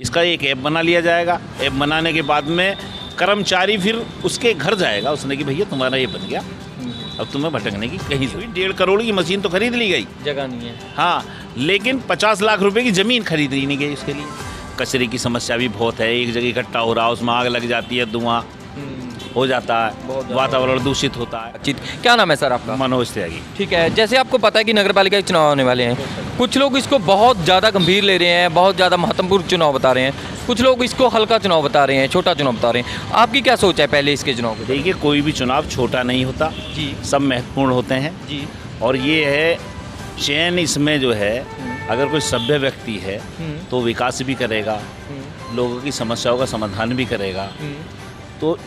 इसका एक ऐप बना लिया जाएगा। ऐप बनाने के बाद में कर्मचारी फिर उसके घर जाएगा, उसने कि भैया तुम्हारा ये बन गया, अब तुम्हें भटकने की कहीं से 1.5 करोड़ की मशीन तो खरीद ली गई, जगह नहीं है। हाँ, लेकिन 50 लाख रुपए की ज़मीन खरीद नहीं गई उसके लिए। कचरे की समस्या भी बहुत है, एक जगह इकट्ठा हो रहा है, उसमें आग लग जाती है, धुआं हो जाता है, वातावरण दूषित होता है। क्या नाम है सर आपका? मनोज त्यागी। ठीक है, जैसे आपको पता है कि नगर पालिका के चुनाव होने वाले हैं, कुछ लोग इसको बहुत ज़्यादा गंभीर ले रहे हैं, बहुत ज़्यादा महत्वपूर्ण चुनाव बता रहे हैं, कुछ लोग इसको हल्का चुनाव बता रहे हैं, छोटा चुनाव बता रहे हैं। आपकी क्या सोच है पहले इसके चुनाव को? देखिए, कोई भी चुनाव छोटा नहीं होता जी, सब महत्वपूर्ण होते हैं जी, और ये है चयन इसमें जो है, अगर कोई सभ्य व्यक्ति है तो विकास भी करेगा, लोगों की समस्याओं का समाधान भी करेगा। तो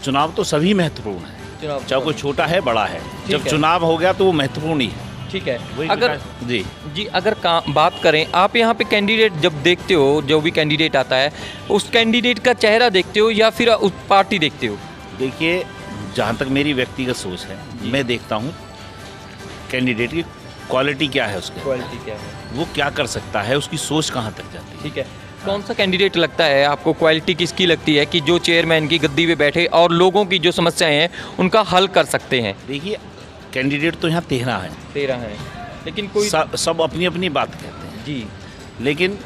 चुनाव तो सभी महत्वपूर्ण है, चाहे कोई छोटा है बड़ा है, जब चुनाव हो गया तो वो महत्वपूर्ण ही है। ठीक है, वही अगर जी अगर बात करें, आप यहाँ पे कैंडिडेट जब देखते हो, जो भी कैंडिडेट आता है उस कैंडिडेट का चेहरा देखते हो या फिर उस पार्टी देखते हो? देखिए, जहाँ तक मेरी व्यक्तिगत सोच है, मैं देखता हूँ कैंडिडेट की क्वालिटी क्या है, उसके क्वालिटी क्या है, वो क्या कर सकता है, उसकी सोच कहाँ तक जाती है। ठीक है, कौन सा कैंडिडेट लगता है आपको, क्वालिटी किसकी लगती है कि जो चेयरमैन की गद्दी पे बैठे और लोगों की जो समस्याएं हैं उनका हल कर सकते हैं? देखिए, कैंडिडेट तो यहाँ 13 हैं, 13 हैं, लेकिन कोई सब अपनी अपनी बात कहते हैं जी, लेकिन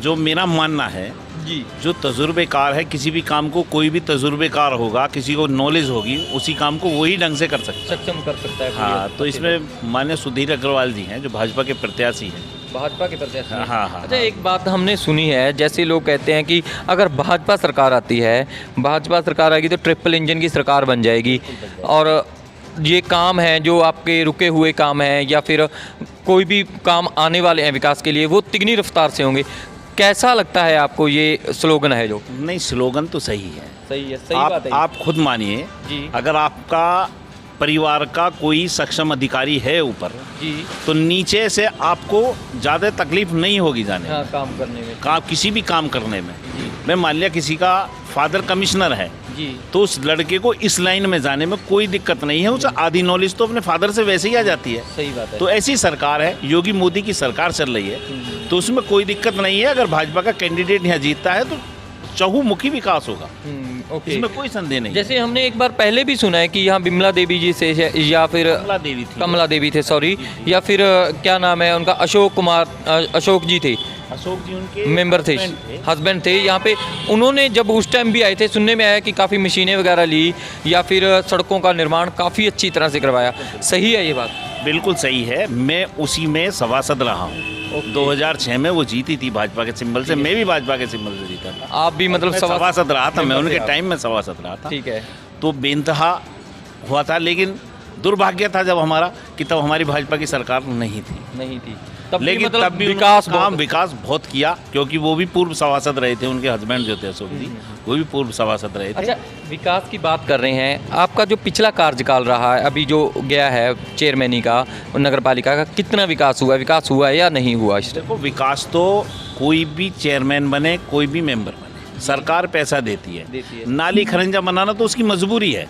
जो मेरा मानना है जी, जो तजुर्बेकार है, किसी भी काम को कोई भी तजुर्बेकार होगा, किसी को नॉलेज होगी, उसी काम को वही ढंग से कर सकता है, सक्षम कर सकता है। हाँ, तो इसमें माननीय सुधीर अग्रवाल जी हैं जो भाजपा के प्रत्याशी हैं। भाजपा के प्रत्याशी हैं। हाँ, हाँ, अच्छा, एक बात हमने सुनी है, जैसे लोग कहते हैं कि अगर भाजपा सरकार आती है, भाजपा सरकार आएगी तो ट्रिपल इंजन की सरकार बन जाएगी और ये काम है जो आपके रुके हुए काम हैं या फिर कोई भी काम आने वाले हैं विकास के लिए, वो तिगनी रफ्तार से होंगे। कैसा लगता है आपको ये स्लोगन है जो? नहीं, स्लोगन तो सही है, सही है, सही बात है। आप खुद मानिए जी, अगर आपका परिवार का कोई सक्षम अधिकारी है ऊपर जी, तो नीचे से आपको ज़्यादा तकलीफ नहीं होगी जाने हाँ, में, काम करने में, किसी भी काम करने में। जी, मैं मान लिया किसी का फादर कमिश्नर है जी, तो उस लड़के को इस लाइन में जाने में कोई दिक्कत नहीं है, उसे आधी नॉलेज तो अपने फादर से वैसे ही आ जाती है। सही बात है। तो ऐसी सरकार है, योगी मोदी की सरकार चल रही है, तो उसमें कोई दिक्कत नहीं है। अगर भाजपा का कैंडिडेट यहाँ जीतता है तो चहुमुखी विकास होगा, ओके, इसमें कोई संदेह नहीं। जैसे हमने एक बार पहले भी सुना है कि यहाँ बिमला देवी जी से या फिर कमला देवी थे, सॉरी, या फिर क्या नाम है उनका, अशोक जी थे, अशोक जी उनके मेंबर थे, हस्बैंड थे यहाँ पे। उन्होंने जब उस टाइम भी आए थे, सुनने में आया कि काफ़ी मशीनें वगैरह ली या फिर सड़कों का निर्माण काफ़ी अच्छी तरह से करवाया। सही है ये बात? बिल्कुल सही है, मैं उसी में सभासद रहा हूँ। 2006 में वो जीती थी भाजपा के सिंबल से, मैं भी भाजपा के सिंबल से जीता था। आप भी मतलब सभासद रहा था, मैं उनके टाइम में सभासद रहा था। ठीक है, तो बेनतहा हुआ था, लेकिन दुर्भाग्य था जब हमारा कि तब हमारी भाजपा की सरकार नहीं थी, लेकिन मतलब तब भी विकास बहुत किया, क्योंकि वो भी पूर्व सभासद रहे थे, उनके हस्बैंड जो थे अशोक जी, वो भी पूर्व सभासद रहे थे। अच्छा, विकास की बात कर रहे हैं, आपका जो पिछला कार्यकाल रहा है, अभी जो गया है चेयरमैनी का, नगर पालिका का, कितना विकास हुआ है या नहीं हुआ? देखो, विकास तो कोई भी चेयरमैन बने, कोई भी मेंबर बने, सरकार पैसा देती है। नाली खरंजा बनाना तो उसकी मजबूरी है,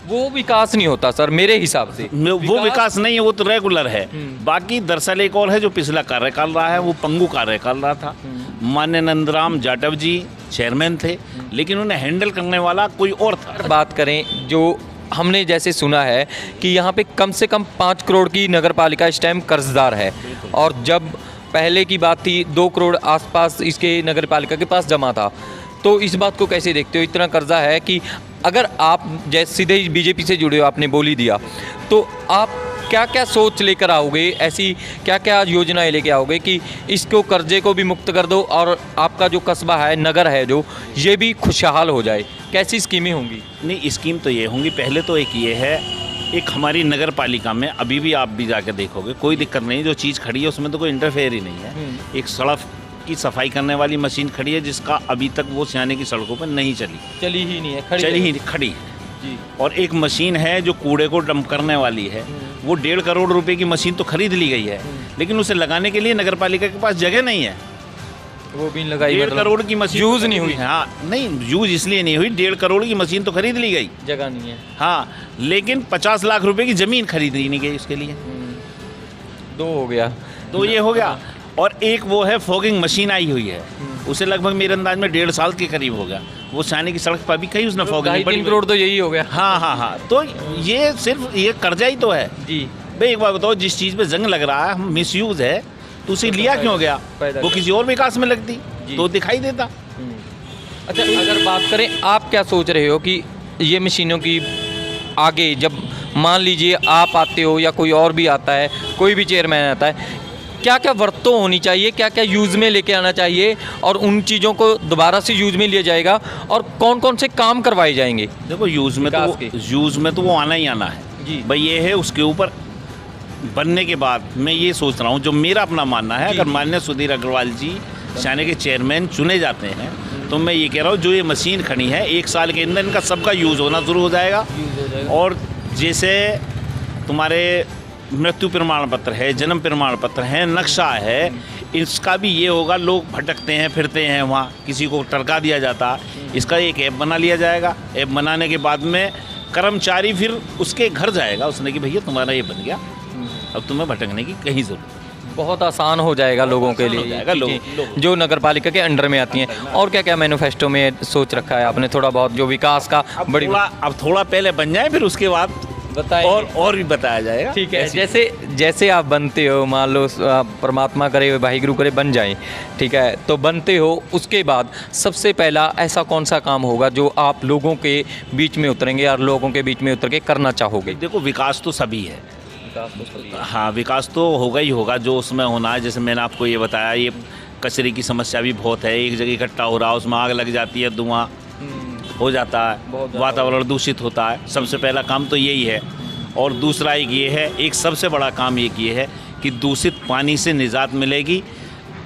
वो विकास नहीं होता सर मेरे हिसाब से। वो विकास नहीं है, वो तो रेगुलर है। बाकी दरअसल एक और है जो पिछला कार्यकाल रहा है, वो पंगु कार्यकाल रहा था। माननीय नंदराम जाटव जी चेयरमैन थे, लेकिन उन्हें हैंडल करने वाला कोई और था। बात करें, जो हमने जैसे सुना है कि यहाँ पे कम से कम 5 करोड़ की नगर पालिका इस टाइम कर्जदार है, और जब पहले की बात थी 2 करोड़ आसपास इसके नगर पालिका के पास जमा था। तो इस बात को कैसे देखते हो? इतना कर्जा है कि अगर आप जैसे सीधे बीजेपी से जुड़े हो, आपने बोल ही दिया, तो आप क्या क्या सोच लेकर आओगे, ऐसी क्या क्या योजनाएं लेके आओगे कि इसको कर्जे को भी मुक्त कर दो और आपका जो कस्बा है, नगर है जो, ये भी खुशहाल हो जाए? कैसी स्कीमें होंगी? नहीं, स्कीम तो ये होंगी। पहले तो एक ये है, एक हमारी नगर पालिका में अभी भी आप भी जाकर देखोगे कोई दिक्कत नहीं, जो चीज़ खड़ी है उसमें तो कोई इंटरफेयर ही नहीं है। एक सड़क की सफाई करने वाली मशीन खड़ी है, जिसका अभी तक वो सियाने की सड़कों पर नहीं चली ही नहीं है, खड़ी है जी। और एक मशीन है जो कूड़े को डंप करने वाली है, वो 1.5 करोड़ रुपए की मशीन तो खरीद ली गई है, लेकिन उसे लगाने के लिए नगर पालिका के पास जगह नहीं है। वो भी लगाई, 1.5 करोड़ की मशीन यूज़ नहीं हुई। हाँ, नहीं यूज़ इसलिए नहीं हुई, 1.5 करोड़ की मशीन तो खरीद ली गई, जगह नहीं है। हाँ, लेकिन 50 लाख रुपए की ज़मीन खरीद नहीं गई उसके लिए। 2 हो गया, तो ये हो गया। और एक वो है फॉगिंग मशीन आई हुई है, उसे लगभग मेरे अंदाज में 1.5 साल के करीब हो गया। वो शानी की सड़क पर भी कहीं उसने फॉग नहीं पड़ी। 2.5-3 करोड़ तो यही हो गया। हाँ हाँ हाँ, तो ये सिर्फ ये कर्जा ही तो है जी। भाई। एक बात बताओ, जिस चीज़ पे जंग लग रहा है, मिस यूज़ है, तो उसे लिया क्यों गया? वो किसी और विकास में लगती तो दिखाई देता। अच्छा, अगर बात करें, आप क्या सोच रहे हो कि ये मशीनों की आगे जब मान लीजिए आप आते हो या कोई और भी आता है, कोई भी चेयरमैन आता है, क्या क्या वरतों होनी चाहिए, क्या क्या यूज़ में लेके आना चाहिए और उन चीज़ों को दोबारा से यूज़ में लिया जाएगा और कौन कौन से काम करवाए जाएंगे? देखो, यूज़ में तो वो आना ही आना है जी। भाई। ये है, उसके ऊपर बनने के बाद मैं ये सोच रहा हूँ, जो मेरा अपना मानना है, अगर माननीय सुधीर अग्रवाल जी शानी के चेयरमैन चुने जाते हैं तो मैं ये कह रहा हूँ, जो ये मशीन खड़ी है 1 साल के अंदर इनका सबका यूज़ होना शुरू हो जाएगा। और जैसे तुम्हारे मृत्यु प्रमाण पत्र है, जन्म प्रमाण पत्र है, नक्शा है, इसका भी ये होगा। लोग भटकते हैं, फिरते हैं, वहाँ किसी को टरका दिया जाता है, इसका एक ऐप बना लिया जाएगा। ऐप बनाने के बाद में कर्मचारी फिर उसके घर जाएगा, उसने कि भैया तुम्हारा ये बन गया, अब तुम्हें भटकने की कहीं ज़रूरत नहीं। बहुत आसान हो जाएगा लोगों के लिए जाएगा, चीज़ें जो नगर पालिका के अंडर में आती हैं। और क्या क्या मैनिफेस्टो में सोच रखा है आपने, थोड़ा बहुत जो विकास का बड़ी अब थोड़ा पहले बन जाए, फिर उसके बाद बताएं और भी बताया जाएगा। ठीक है, जैसे आप बनते हो, मान लो परमात्मा करे, वाहिगुरु करे, बन जाएं, ठीक है, तो बनते हो, उसके बाद सबसे पहला ऐसा कौन सा काम होगा जो आप लोगों के बीच में उतरेंगे और लोगों के बीच में उतर के करना चाहोगे? देखो, विकास तो सभी है। हाँ, विकास तो होगा ही होगा, जो उसमें होना है। जैसे मैंने आपको ये बताया, ये कचरे की समस्या भी बहुत है, एक जगह इकट्ठा हो रहा है, उसमें आग लग जाती है, धुआं हो जाता है, वातावरण दूषित होता है। सबसे पहला काम तो यही है। और दूसरा एक ये है, एक सबसे बड़ा काम एक ये है कि दूषित पानी से निजात मिलेगी।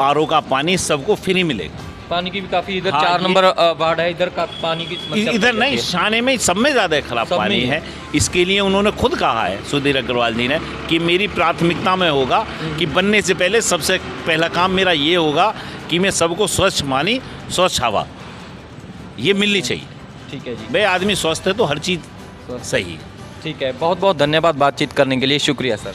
आरओ का पानी सबको फ्री मिलेगा। पानी की भी काफ़ी इधर हाँ, 4 नंबर वार्ड है, इधर का पानी की समस्या इधर नहीं, शाने में सब में ज़्यादा खराब पानी है। इसके लिए उन्होंने खुद कहा है, सुधीर अग्रवाल जी ने, कि मेरी प्राथमिकता में होगा कि बनने से पहले सबसे पहला काम मेरा ये होगा कि मैं सबको स्वच्छ पानी, स्वच्छ हवा ये मिलनी चाहिए। ठीक है जी। भाई, आदमी स्वस्थ है तो हर चीज़ सही है। ठीक है, बहुत बहुत धन्यवाद बातचीत करने के लिए, शुक्रिया सर।